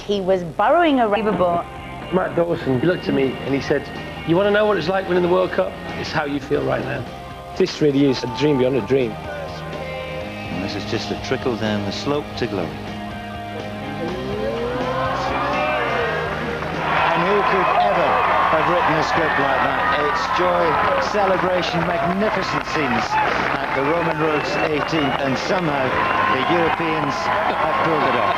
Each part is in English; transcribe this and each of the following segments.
He was burrowing around. Matt Dawson looked at me and he said, "You want to know what it's like winning the World Cup? It's how you feel right now." This really is a dream beyond a dream. And this is just a trickle down the slope to glory. And who could ever have written a script like that? It's joy, celebration, magnificent scenes at the Roman Roads 18th, and somehow the Europeans have pulled it off.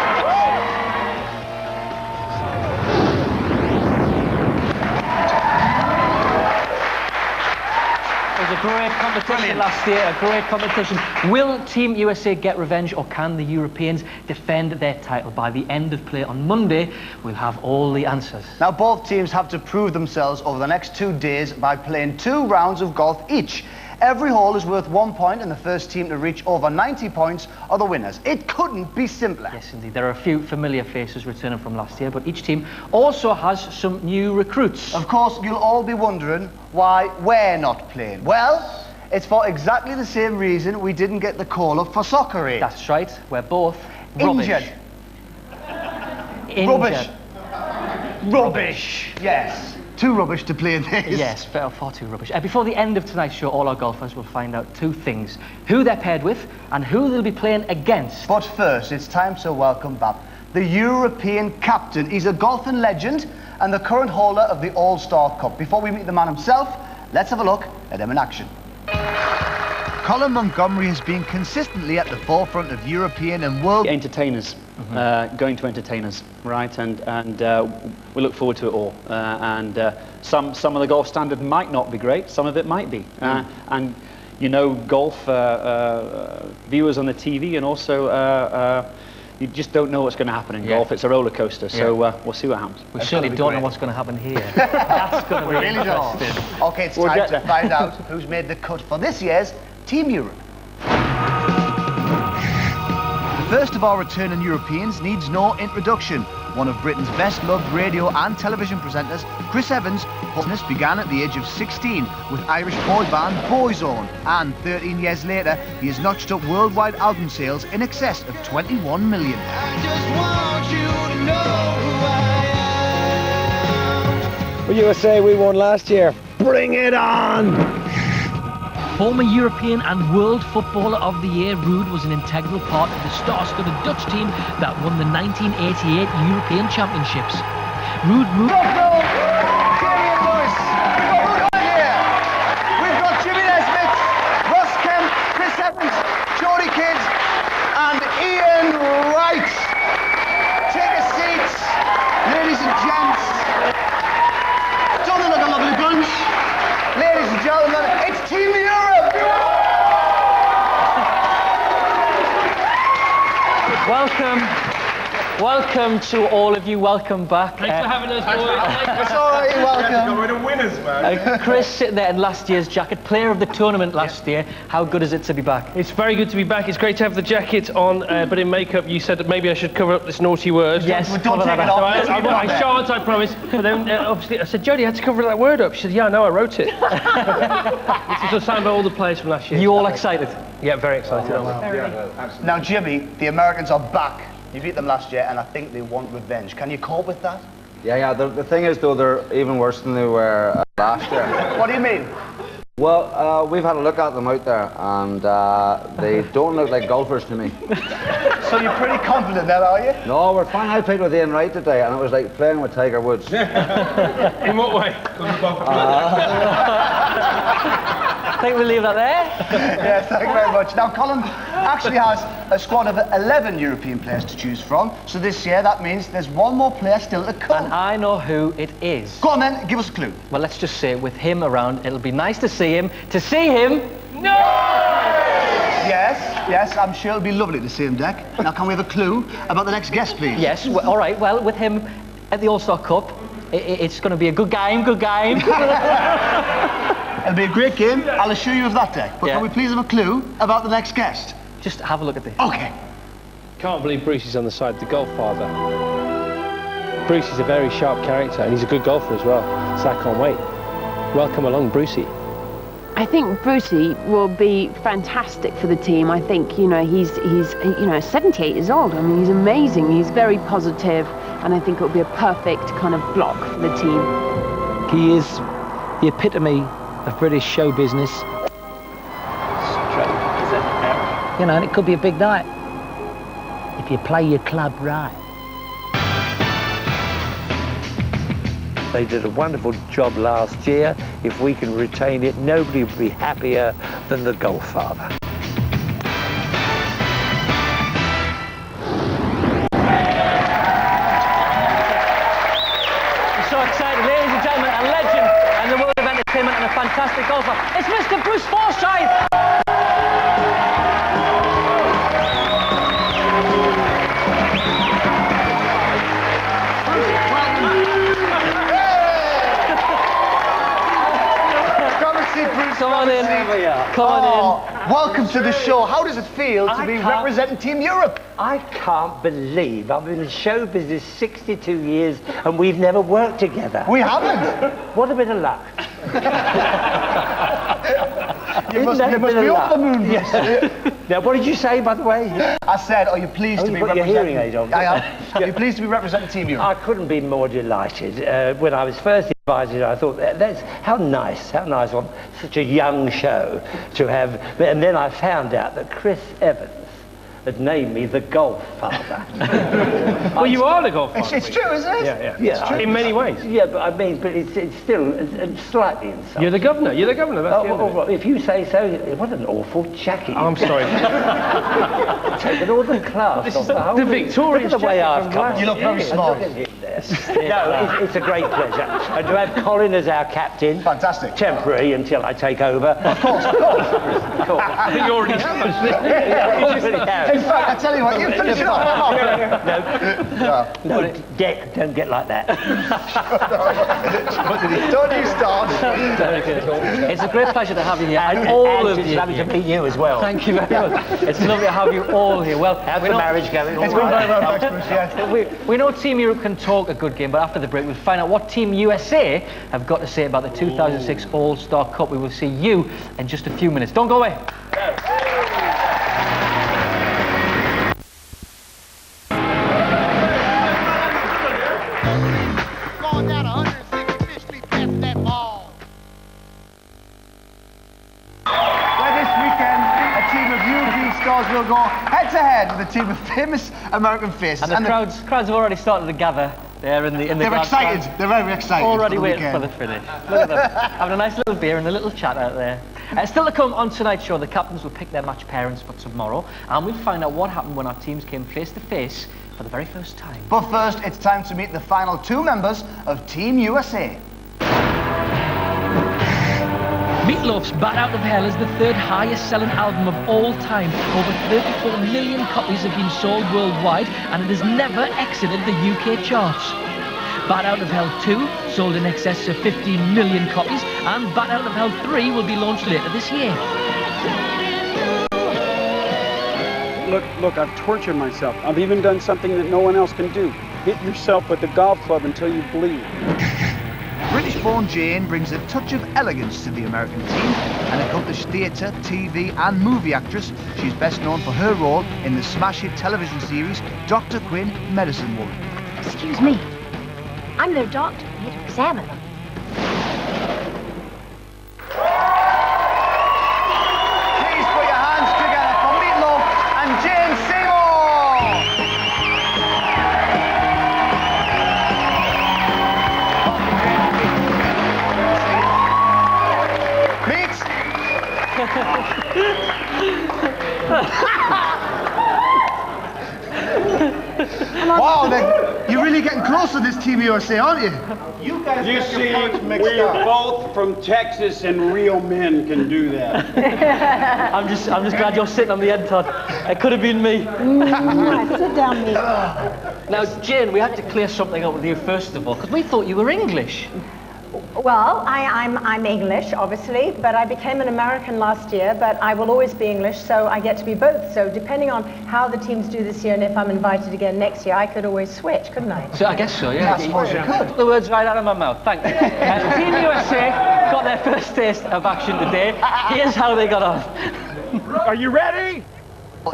It was a great competition last year, a great competition. Will Team USA get revenge, or can the Europeans defend their title? By the end of play on Monday, we'll have all the answers. Now, both teams have to prove themselves over the next 2 days by playing 2 rounds of golf each. Every hole is worth 1 point, and the first team to reach over 90 points are the winners. It couldn't be simpler. Yes, indeed. There are a few familiar faces returning from last year, but each team also has some new recruits. Of course, you'll all be wondering why we're not playing. Well, it's for exactly the same reason we didn't get the call-up for Soccer Aid. That's right. We're both rubbish. Injured. Rubbish. Rubbish. Yes. Too rubbish to play in this. Yes, far too rubbish. Before the end of tonight's show, all our golfers will find out 2 things: who they're paired with and who they'll be playing against. But first, it's time to welcome back the European captain. He's a golfing legend and the current holder of the All-Star Cup. Before we meet the man himself, let's have a look at him in action. Colin Montgomery has been consistently at the forefront of European and world entertainers, going to entertain us, right? And we look forward to it all. Some of the golf standard might not be great, some of it might be. And you know, golf viewers on the TV, and also you just don't know what's going to happen in golf. It's a roller coaster, so we'll see what happens. We certainly don't know what's going to happen here. That's going to be really interesting. Okay, it's time to find out who's made the cut for this year's Team Europe. The first of our returning Europeans needs no introduction. One of Britain's best-loved radio and television presenters, Chris Evans, business began at the age of 16 with Irish boy band Boyzone, and 13 years later, he has notched up worldwide album sales in excess of 21 million. I just want you to know who I am. Well, USA, we won last year. Bring it on! Former European and World Footballer of the Year, Ruud was an integral part of the star-studded Dutch team that won the 1988 European Championships. Ruud moved... We've got Jimmy Nesbitt, Ross Kemp, Chris Evans, Jody Kidd and Ian Wright. Take a seat, ladies and gents. Don't they look a lovely bunch? Ladies and gentlemen, it's Team Europe! Welcome to all of you. Welcome back. Thanks for having us, boys. It's all right, welcome. We're the winners, man. Chris sitting there in last year's jacket, player of the tournament last year. How good is it to be back? It's very good to be back. It's great to have the jacket on, but in makeup you said that maybe I should cover up this naughty word. Yes, don't take it off. I shan't, I promise. But then obviously I said, Jodie, I had to cover that word up. She said, yeah, no, I wrote it. This is signed by all the players from last year. You all excited? Yeah, very excited. Now, Jimmy, the Americans are back. You beat them last year, and I think they want revenge. Can you cope with that? Yeah. The thing is, though, they're even worse than they were last year. What do you mean? Well, we've had a look at them out there, and they don't look like golfers to me. So you're pretty confident then, are you? No, we're fine. I played with Ian Wright today, and it was like playing with Tiger Woods. In what way? I think we'll leave that there. Yes, thank you very much. Now, Colin actually has a squad of 11 European players to choose from. So this year, that means there's one more player still to come. And I know who it is. Go on then, give us a clue. Well, let's just say, with him around, it'll be nice to see him. To see him? No! Yes, I'm sure it'll be lovely to see him, Deck. Now, can we have a clue about the next guest, please? Yes, well, all right. Well, with him at the All-Star Cup, it's going to be a good game. It'll be a great game, I'll assure you of that, Deck. But can we please have a clue about the next guest? Just have a look at this. Okay. Can't believe Bruce is on the side of the golf father. Bruce is a very sharp character, and he's a good golfer as well, so I can't wait. Welcome along, Brucey. I think Brucey will be fantastic for the team. I think, you know, he's 78 years old. I mean, he's amazing. He's very positive. and I think it will be a perfect kind of block for the team. He is the epitome of British show business. You know, and it could be a big night if you play your club right. They did a wonderful job last year. If we can retain it, nobody will be happier than the Golffather. I'm so excited, ladies and gentlemen, a legend in the world of entertainment and a fantastic golfer. It's Mr. Bruce Forsyth! Come on in. Come on in. Welcome to the show. How does it feel to be representing Team Europe? I can't believe I've been in show business 62 years and we've never worked together. We haven't. What a bit of luck. You must be off the moon. Yes. Now, what did you say, by the way? I said, are you pleased to be representing... your hearing aid on. I am. Are you pleased to be representing Team Europe? I couldn't be more delighted. When I was first invited, I thought, that's how nice on such a young show to have... And then I found out that Chris Evans had named me the Golffather. Well, you are the Golffather. It's true, isn't it? Yeah. In many ways. Yeah, but I mean, but it's still slightly insulting. You're the governor. That's the end of it. If you say so, what an awful jacket. I'm sorry. Taken all the class off the whole. The Victorian Look at the way I've come. You look very smart. No, it's a great pleasure. And to have Colin as our captain. Fantastic. Temporary until I take over. Of course. I think you already have. In fact, I tell you what, you finish it off. No, Dick, don't get like that. Don't you start. It's a great pleasure to have you here. And all of it's you. lovely to meet you as well. Thank you very much. It's lovely to have you all here. Well, how's the marriage going? It's going very well, thanks, Bruce. We know Team Europe can talk a good game, but after the break we'll find out what Team USA have got to say about the 2006 All-Star Cup. We will see you in just a few minutes. Don't go away. Going down 165th Street, catch that ball. Well, this weekend, a team of European stars will go head-to-head with a team of famous American faces. And the crowds have already started to gather there in the They're excited. They're very excited. Already waiting for the finish. Look at them, having a nice little beer and a little chat out there. Still to come on tonight's show, the captains will pick their match pairings for tomorrow, and we'll find out what happened when our teams came face to face for the very first time. But first, it's time to meet the final two members of Team USA. Meatloaf's Bat Out of Hell is the third highest selling album of all time. Over 34 million copies have been sold worldwide, and it has never exited the UK charts. Bat Out of Hell 2 sold in excess of 15 million copies, and Bat Out of Hell 3 will be launched later this year. Look, I've tortured myself. I've even done something that no one else can do. Hit yourself with the golf club until you bleed. British-born Jane brings a touch of elegance to the American team. An accomplished theatre, TV and movie actress, she's best known for her role in the smash hit television series Dr. Quinn, Medicine Woman. Excuse me. I'm their doctor. I'm here to examine them. Please put your hands together for Meatloaf and Jane Seymour! Wow, you're really getting close to this Team USA, aren't you? You see, we're both from Texas and real men can do that. I'm just glad you're sitting on the end, Todd. It could have been me. Sit down, me. Now, Jane, we had to clear something up with you first of all, because we thought you were English. Well, I'm English, obviously, but I became an American last year, but I will always be English, so I get to be both. So depending on how the teams do this year and if I'm invited again next year, I could always switch, couldn't I? So I guess so, yeah. I suppose you could. Took the words right out of my mouth, thank you. Team USA got their first taste of action today. Here's how they got on. Are you ready?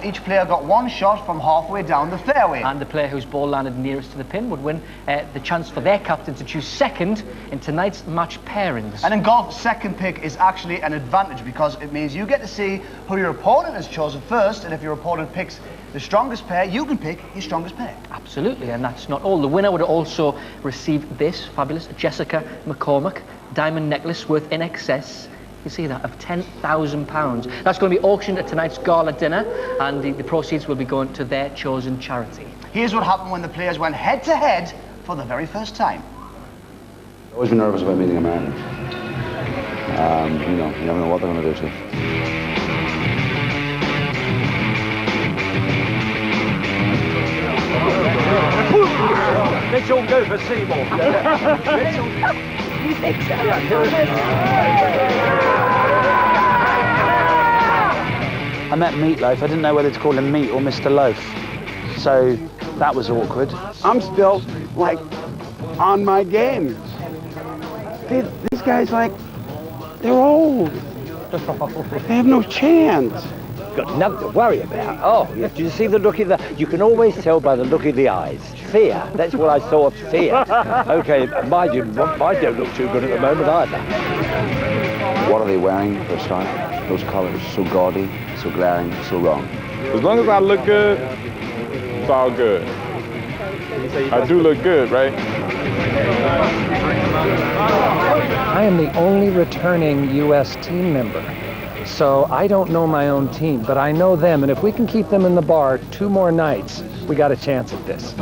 Each player got one shot from halfway down the fairway. And the player whose ball landed nearest to the pin would win the chance for their captain to choose second in tonight's match pairings. And in golf, second pick is actually an advantage because it means you get to see who your opponent has chosen first, and if your opponent picks the strongest pair, you can pick your strongest pair. Absolutely, and that's not all. The winner would also receive this fabulous Jessica McCormack diamond necklace worth in excess, you see that, of £10,000. That's going to be auctioned at tonight's gala dinner, and the proceeds will be going to their chosen charity. Here's what happened when the players went head-to-head for the very first time. I've always been nervous about meeting Americans. You know, you never know what they're going to do to you. Let's all go for Seymour. You think so? I met Meatloaf. I didn't know whether to call him Meat or Mr. Loaf. So that was awkward. I'm still, like, on my game. These guys, like, they're old. They have no chance. Got nothing to worry about. Oh, did you see the look in the... You can always tell by the look in the eyes. Fear. That's what I saw of fear. Okay, mine don't look too good at the moment either. What are they wearing for a start? Those colours, so gaudy, so glaring, so wrong. As long as I look good, it's all good. I do look good, right? I am the only returning U.S. team member. So I don't know my own team, but I know them, and if we can keep them in the bar 2 more nights, we got a chance at this.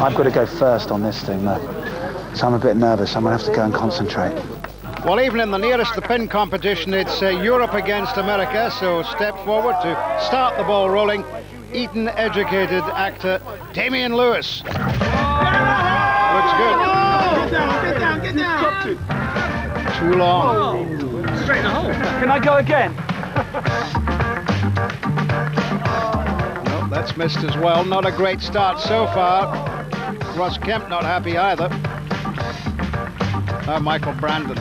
I've got to go first on this thing, so I'm a bit nervous. I'm going to have to go and concentrate. Well, even in the nearest to pin competition, it's Europe against America, so step forward to start the ball rolling. Eton-educated actor Damian Lewis. Looks good. Get down. Too long. Straight in the hole. Can I go again? No, that's missed as well. Not a great start so far. Ross Kemp not happy either. Michael Brandon.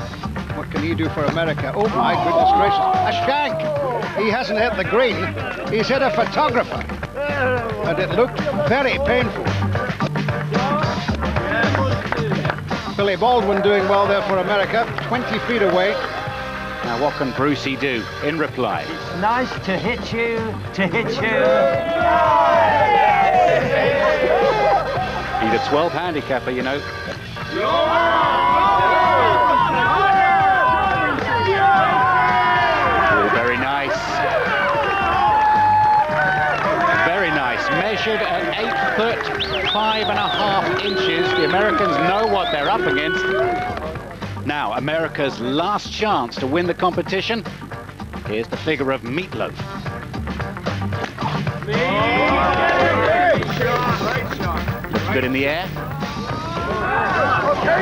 What can he do for America? Oh my goodness gracious. A shank. He hasn't hit the green. He's hit a photographer. And it looked very painful. Billy Baldwin doing well there for America, 20 feet away. Now what can Brucey do in reply? It's nice to hit you, He's a 12 handicapper, you know. Oh, very nice. Very nice. Measured at 8 foot 5.5 inches. The Americans know what they're up against. Now, America's last chance to win the competition. Here's the figure of Meatloaf. Looks good in the air.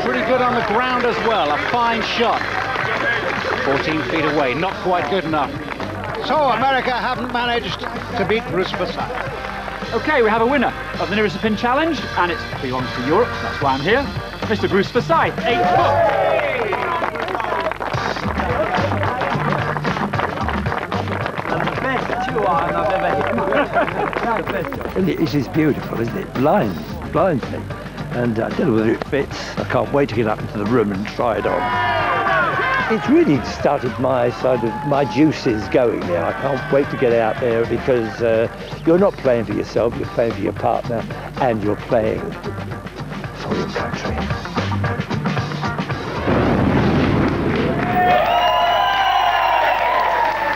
Pretty good on the ground as well. A fine shot. 14 feet away. Not quite good enough. So America haven't managed to beat Bruce Forsyth. Okay, we have a winner of the nearest to pin challenge, and it belongs to Europe. That's why I'm here. Mr. Bruce Forsyth, 8 foot. This is beautiful, isn't it? Blinds me. And I don't know whether it fits. I can't wait to get up into the room and try it on. It's really started my juices going there. I can't wait to get out there because you're not playing for yourself, you're playing for your partner, and you're playing for your country.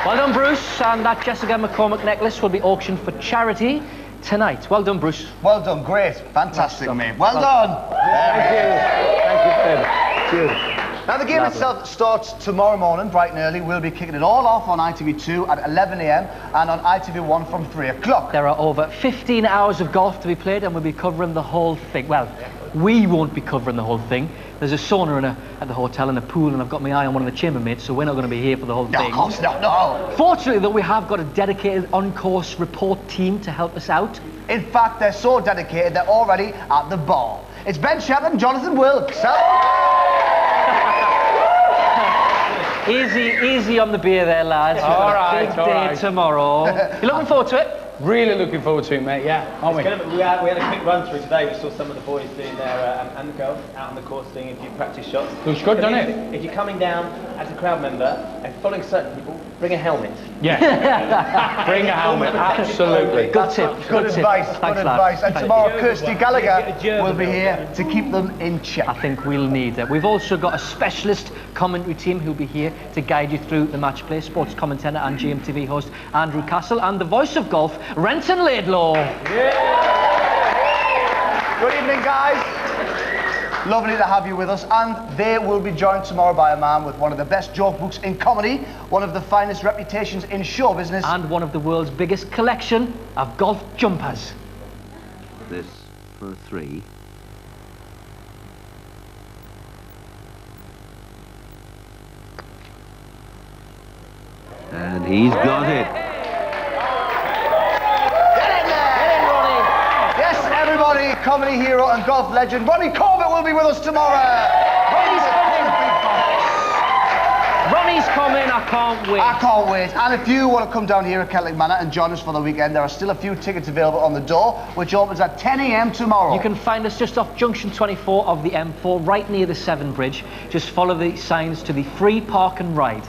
Well done, Bruce, and that Jessica McCormack necklace will be auctioned for charity tonight. Well done, Bruce. Well done, great. Fantastic, mate. Well done. Thank you very much. Cheers. Now, the game itself starts tomorrow morning, bright and early. We'll be kicking it all off on ITV2 at 11 a.m. and on ITV1 from 3 o'clock. There are over 15 hours of golf to be played, and we'll be covering the whole thing. Well, we won't be covering the whole thing. There's a sauna at the hotel and a pool, and I've got my eye on one of the chambermaids, so we're not going to be here for the whole thing. Of course not, no. Fortunately, though, we have got a dedicated on-course report team to help us out. In fact, they're so dedicated, they're already at the bar. It's Ben Shepherd and Jonathan Wilkes. Easy on the beer there, lads. All right, Big day tomorrow. You looking forward to it? Really looking forward to it, mate, yeah. Aren't we? We had a quick run through today. We saw some of the boys doing their, and the girls, out on the course doing a few practice shots. Looks good, doesn't it? If you're coming down as a crowd member and following certain people, bring a helmet. Yeah. Bring a helmet, absolutely. Good tip. Good advice. Thanks, Good lads. advice. And tomorrow, Kirsty Gallagher will be here to keep them in check. I think we'll need it. We've also got a specialist commentary team who'll be here to guide you through the match play. Sports commentator and GMTV host Andrew Castle, and the voice of golf, Renton Laidlaw. Good evening, guys. Lovely to have you with us, and they will be joined tomorrow by a man with one of the best joke books in comedy, one of the finest reputations in show business, and one of the world's biggest collection of golf jumpers. This for 3. And he's got it. Yes, everybody, comedy hero and golf legend Ronnie Corbett will be with us tomorrow. Ronnie's coming, I can't wait. I can't wait. And if you want to come down here at Celtic Manor and join us for the weekend, there are still a few tickets available on the door, which opens at 10 a.m. tomorrow. You can find us just off junction 24 of the M4, right near the Severn Bridge. Just follow the signs to the free park and ride.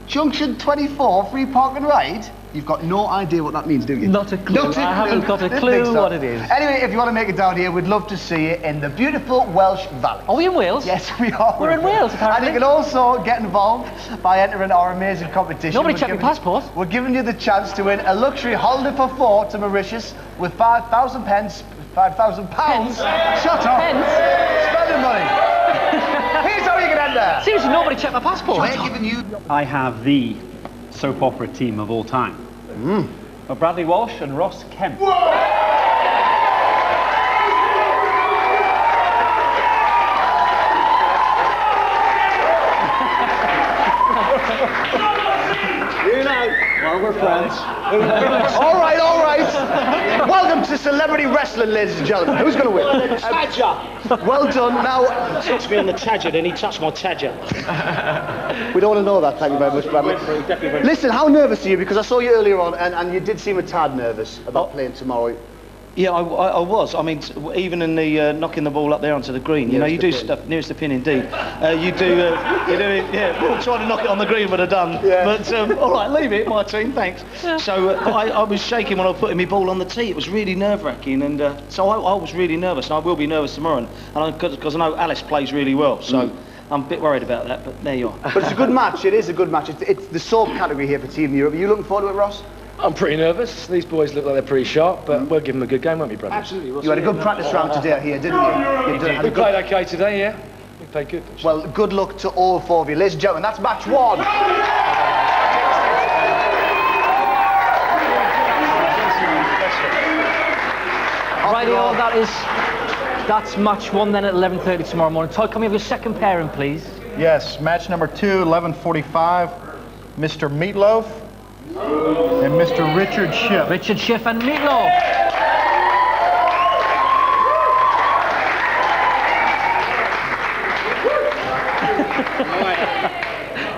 Junction 24, free park and ride? You've got no idea what that means, do you? Not a clue. I haven't got a clue what it is. Anyway, if you want to make it down here, we'd love to see you in the beautiful Welsh Valley. Are we in Wales? Yes, we are. We're in Wales, apparently. And you can also get involved by entering our amazing competition. Nobody checked your passport. We're giving you the chance to win a luxury holiday for 4 to Mauritius with £5,000. Shut up. Spending money. Here's how you can enter. Seriously, nobody checked my passport. We're giving you... I have the soap opera team of all time. Bradley Walsh and Ross Kemp. You know, well, we're friends. all right. Welcome to celebrity wrestling, ladies and gentlemen. Who's going to win? Tadger. Well done. Now, touched me on the Tadger, and he touched my Tadger. we don't want to know that. Thank you very much, Bradley. Listen, how nervous are you? Because I saw you earlier on, and you did seem a tad nervous about playing tomorrow. Yeah, I was. I mean, even in the knocking the ball up there onto the green, you know, you do stuff nearest the pin indeed. You do it. Yeah, well, trying to knock it on the green would have done. Yeah. But all right, leave it, my team, thanks. Yeah. So I was shaking when I was putting my ball on the tee. It was really nerve-wracking, and so I was really nervous, and I will be nervous tomorrow, because I know Alice plays really well. So. I'm a bit worried about that, but there you are. But it's a good match. It is a good match. It's the soap category here for Team Europe. Are you looking forward to it, Ross? I'm pretty nervous. These boys look like they're pretty sharp, but we'll give them a good game, won't we, brother? Absolutely. You had a good practice round today here, didn't you? We played okay today, yeah. We played good. Well, good luck to all 4 of you. Ladies and gentlemen, that's match 1. Radio, that's match 1 then at 11:30 tomorrow morning. Todd, can we have your second pairing, please? Yes, match number 2, 11:45, Mr. Meatloaf and Mr. Richard Schiff. Richard Schiff and Meatloaf.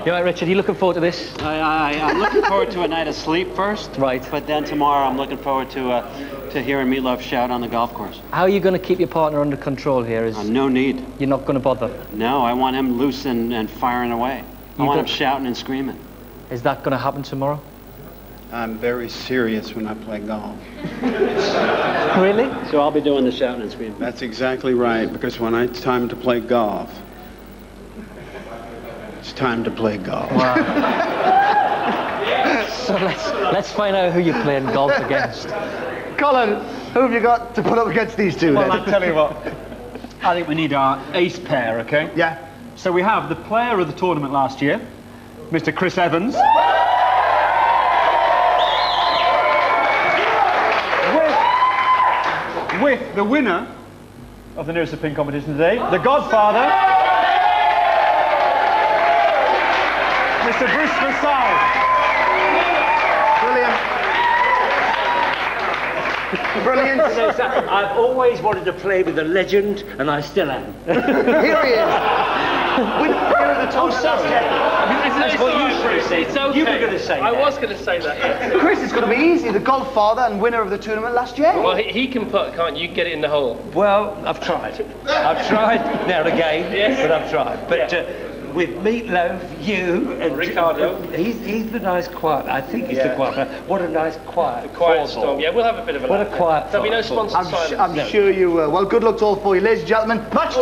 You all right, Richard? Are you looking forward to this? I'm looking forward to a night of sleep first. Right. But then tomorrow I'm looking forward to hearing Meatloaf shout on the golf course. How are you going to keep your partner under control here? No need. You're not going to bother? No, I want him loose and firing away. I want him shouting and screaming. Is that going to happen tomorrow? I'm very serious when I play golf. Really? So I'll be doing the shouting and screaming. That's exactly right, because when it's time to play golf, it's time to play golf. Wow. So let's find out who you're playing golf against. Colin, who have you got to put up against these two? Well, then? I'll tell you what. I think we need our ace pair, okay? Yeah. So we have the player of the tournament last year, Mr. Chris Evans. With the winner of the nearest to pin competition today, the Godfather, Mr. Bruce Versailles. Brilliant. I've always wanted to play with a legend, and I still am. Here he is. Winner of the tournament last year. That's what you should have said. It's okay. You were going to say I that. was going to say that, yeah. Chris, it's going to be easy. The golf father and winner of the tournament last year. Well, he can put, can't you? Get it in the hole. Well, I've tried. I've tried now and again, Yes. but I've tried. But with Meatloaf, you and Ricardo. He's the nice quiet. I think he's the quiet man. What a nice quiet. Quiet storm. Yeah, we'll have a bit of a What a laugh. quiet. There'll be no sponsored silence. I'm sure you will. Well, good luck to all four of you, ladies and gentlemen. Match 2.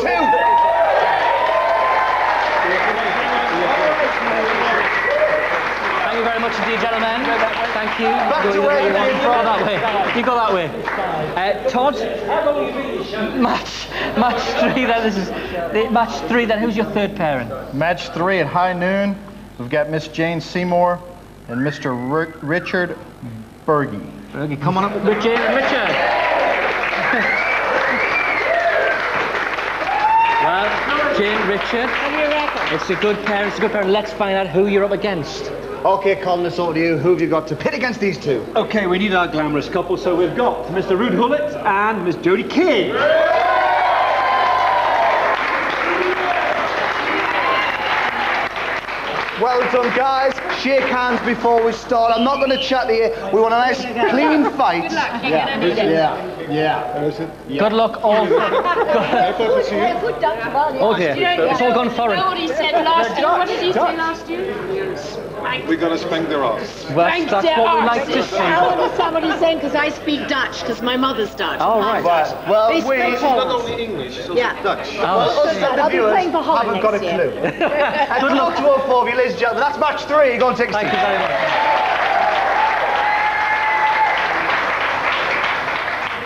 Thank you very much indeed, gentlemen. Thank you. Back to Go where either you way came you from. want. Go that way. You go that way. Todd. Match 3. Then this is match 3. Then who's your third pairing? Match 3 at high noon. We've got Miss Jane Seymour and Mr. Richard Berge. Berge, come on up, Richard. Well, Jane, Richard. It's a good pair. It's a good pair. Let's find out who you're up against. Okay, Colin, it's over to you. Who have you got to pit against these two? Okay, we need our glamorous couple, so we've got Mr. Rude Hullett and Miss Jodie Kidd. Well done, guys. Shake hands before we start. I'm not going to chat to you. We want a nice, clean fight. Good luck, all. Oh dear, it's all gone foreign. What he said last year. What did he say last year? We're going to spank their ass. Well, that's what we like to see. I understand what he's saying because I speak Dutch because my mother's Dutch. All right. Well, They we... speak Not Holland. only English, it's also Yeah. Dutch. Us I'll be viewers playing for Holland haven't got a next clue. And good luck to all four of you, ladies and gentlemen. That's match 3. Go and take a seat. Thank you very much.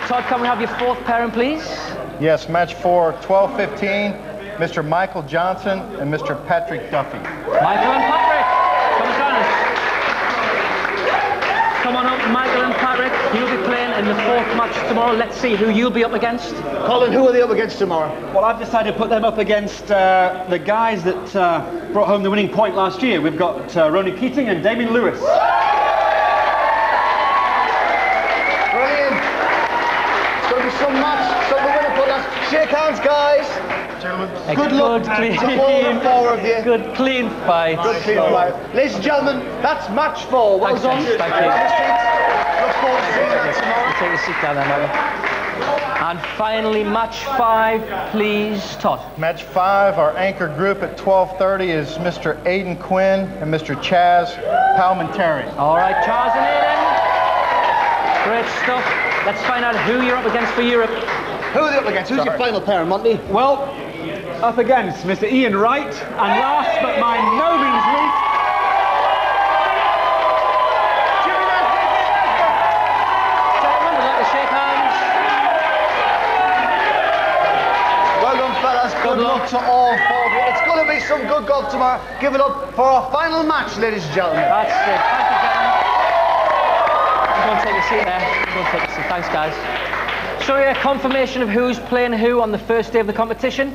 Todd, can we have your fourth pairing, please? Yes, match 4, 12:15. Mr. Michael Johnson and Mr. Patrick Duffy. Michael and Patrick, come join us. Come on up, Michael and Patrick. You'll be playing in the fourth match tomorrow. Let's see who you'll be up against. Colin, who are they up against tomorrow? Well, I've decided to put them up against the guys that brought home the winning point last year. We've got Ronan K and Damien Lewis. Brilliant. It's going to be some match. Some we're going to put us. Shake hands, guys. Gentlemen. Good luck to all the four of you. Good clean fight. Good clean fight. Ladies and gentlemen, that's match 4. Well done. Thank you. Look forward to seeing that tomorrow. Take a seat down there, Michael. And finally, match 5, please, Todd. Match 5, our anchor group at 12:30 is Mr. Aidan Quinn and Mr. Chaz Palmentary. All right, Charles and Aidan. Great stuff. Let's find out who you're up against for Europe. Who are they up against? Who's your final pair, Monty? Well, up against Mr. Ian Wright, and last but by no means least, Gentlemen, we'd like to shake hands. Well done, fellas. Good luck to all four of you. It's going to be some good golf tomorrow. Give it up for our final match, ladies and gentlemen. That's it. Thank you, gentlemen. Go and take a seat there. Go and take a seat. Thanks, guys. So, yeah, confirmation of who's playing who on the first day of the competition.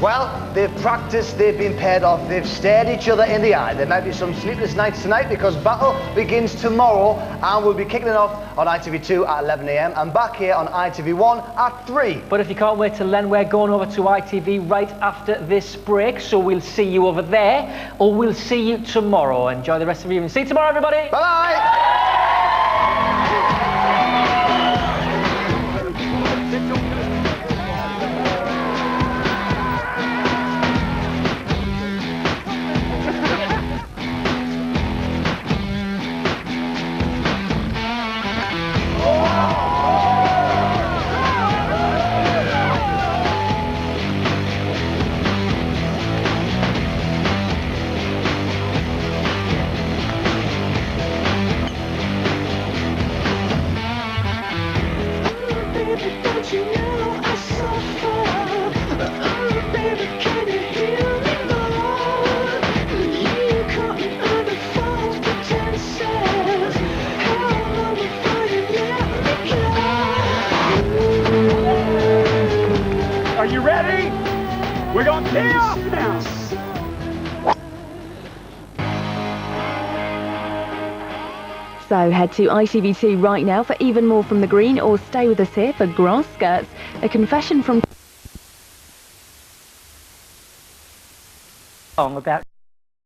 Well, they've practiced, they've been paired off, they've stared each other in the eye. There might be some sleepless nights tonight because battle begins tomorrow and we'll be kicking it off on ITV2 at 11 a.m. and back here on ITV1 at 3. But if you can't wait till then, we're going over to ITV right after this break, so we'll see you over there or we'll see you tomorrow. Enjoy the rest of your evening. See you tomorrow, everybody. Bye-bye. Are you ready? We're going to tee off now. So head to ITV2 right now for even more from the green, or stay with us here for Grass Skirts, a confession from song about